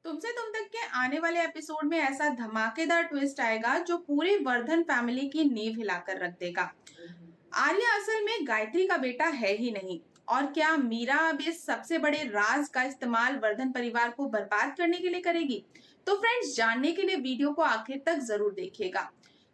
तुमसे तुम तक के आने वाले एपिसोड में ऐसा धमाकेदार ट्विस्ट आएगा जो पूरे वर्धन फैमिली की नींव हिलाकर रख देगा। आर्या असल में गायत्री का बेटा है ही नहीं। और क्या मीरा अब इस सबसे बड़े राज का इस्तेमाल वर्धन परिवार को बर्बाद करने के लिए करेगी? तो फ्रेंड्स, जानने के लिए वीडियो को आखिर तक जरूर देखिएगा।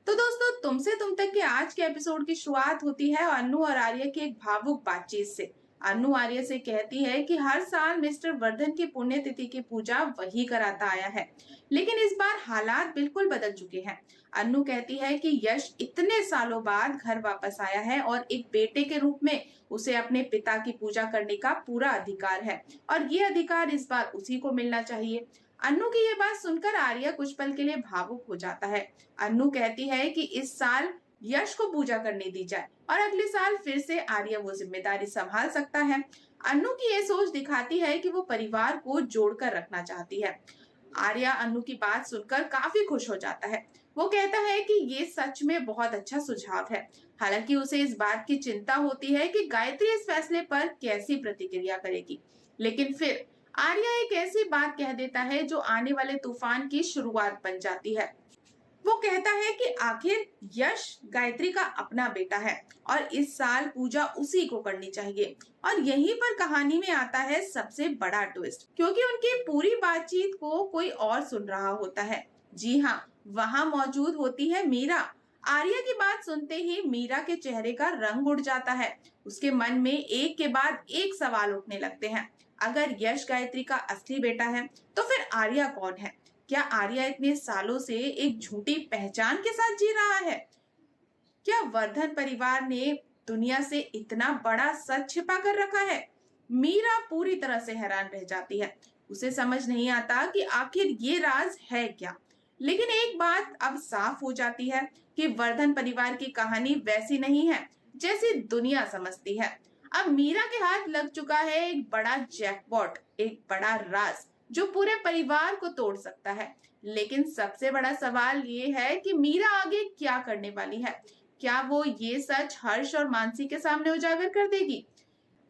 तो दोस्तों, तुमसे तुम तक के आज के एपिसोड की शुरुआत होती है अनु और आर्या की एक भावुक बातचीत से। अनु आर्य से कहती है कि हर साल मिस्टर वर्धन की पुण्यतिथि की पूजा वही कराता आया है, लेकिन इस बार हालात बिल्कुल बदल चुके हैं। अनु कहती है कि यश इतने सालों बाद घर वापस आया है और एक बेटे के रूप में उसे अपने पिता की पूजा करने का पूरा अधिकार है और ये अधिकार इस बार उसी को मिलना चाहिए। अनु की ये बात सुनकर आर्या कुछ पल के लिए भावुक हो जाता है। अनु कहती है कि इस साल यश को पूजा करने दी जाए और अगले साल फिर से आर्या वो जिम्मेदारी संभाल सकता है। अनु की ये सोच दिखाती है कि वो परिवार को जोड़कर रखना चाहती है। आर्या अनु की बात सुनकर काफी खुश हो जाता है। वो कहता है कि ये सच में बहुत अच्छा सुझाव है। हालांकि उसे इस बात की चिंता होती है कि गायत्री इस फैसले पर कैसी प्रतिक्रिया करेगी। लेकिन फिर आर्या एक ऐसी बात कह देता है जो आने वाले तूफान की शुरुआत बन जाती है। वो कहता है कि आखिर यश गायत्री का अपना बेटा है और इस साल पूजा उसी को करनी चाहिए। और यहीं पर कहानी में आता है सबसे बड़ा ट्विस्ट, क्योंकि उनकी पूरी बातचीत को कोई और सुन रहा होता है। जी हाँ, वहां मौजूद होती है मीरा। आर्या की बात सुनते ही मीरा के चेहरे का रंग उड़ जाता है। उसके मन में एक के बाद एक सवाल उठने लगते हैं। अगर यश गायत्री का असली बेटा है तो फिर आर्या कौन है? क्या आर्या इतने सालों से एक झूठी पहचान के साथ जी रहा है? क्या वर्धन परिवार ने दुनिया से इतना बड़ा सच छिपा कर रखा है? मीरा पूरी तरह से हैरान रह जाती है। उसे समझ नहीं आता कि आखिर ये राज है क्या। लेकिन एक बात अब साफ हो जाती है कि वर्धन परिवार की कहानी वैसी नहीं है जैसी दुनिया समझती है। अब मीरा के हाथ लग चुका है एक बड़ा जैकपॉट, एक बड़ा राज जो पूरे परिवार को तोड़ सकता है। लेकिन सबसे बड़ा सवाल ये है कि मीरा आगे क्या करने वाली है। क्या वो ये सच हर्ष और मानसी के सामने उजागर कर देगी,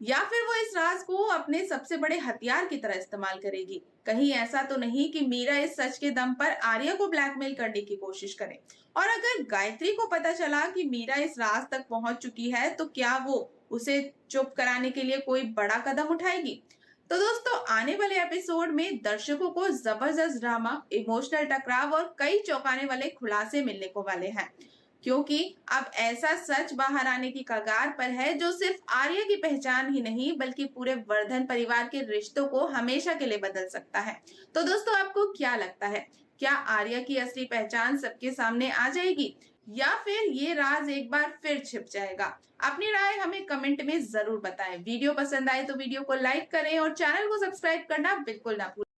या फिर वो इस राज को अपने सबसे बड़े हथियार की तरह इस्तेमाल करेगी? कहीं ऐसा तो नहीं कि मीरा इस सच के दम पर आर्या को ब्लैकमेल करने की कोशिश करे? और अगर गायत्री को पता चला कि मीरा इस राज तक पहुंच चुकी है तो क्या वो उसे चुप कराने के लिए कोई बड़ा कदम उठाएगी? तो दोस्तों, आने वाले एपिसोड में दर्शकों को जबरदस्त ड्रामा, इमोशनल टकराव और कई चौंकाने वाले खुलासे मिलने को वाले हैं, क्योंकि अब ऐसा सच बाहर आने की कगार पर है जो सिर्फ आर्या की पहचान ही नहीं बल्कि पूरे वर्धन परिवार के रिश्तों को हमेशा के लिए बदल सकता है। तो दोस्तों, आपको क्या लगता है? क्या आर्या की असली पहचान सबके सामने आ जाएगी या फिर ये राज एक बार फिर छिप जाएगा? अपनी राय हमें कमेंट में जरूर बताएं। वीडियो पसंद आए तो वीडियो को लाइक करें और चैनल को सब्सक्राइब करना बिल्कुल ना भूलें।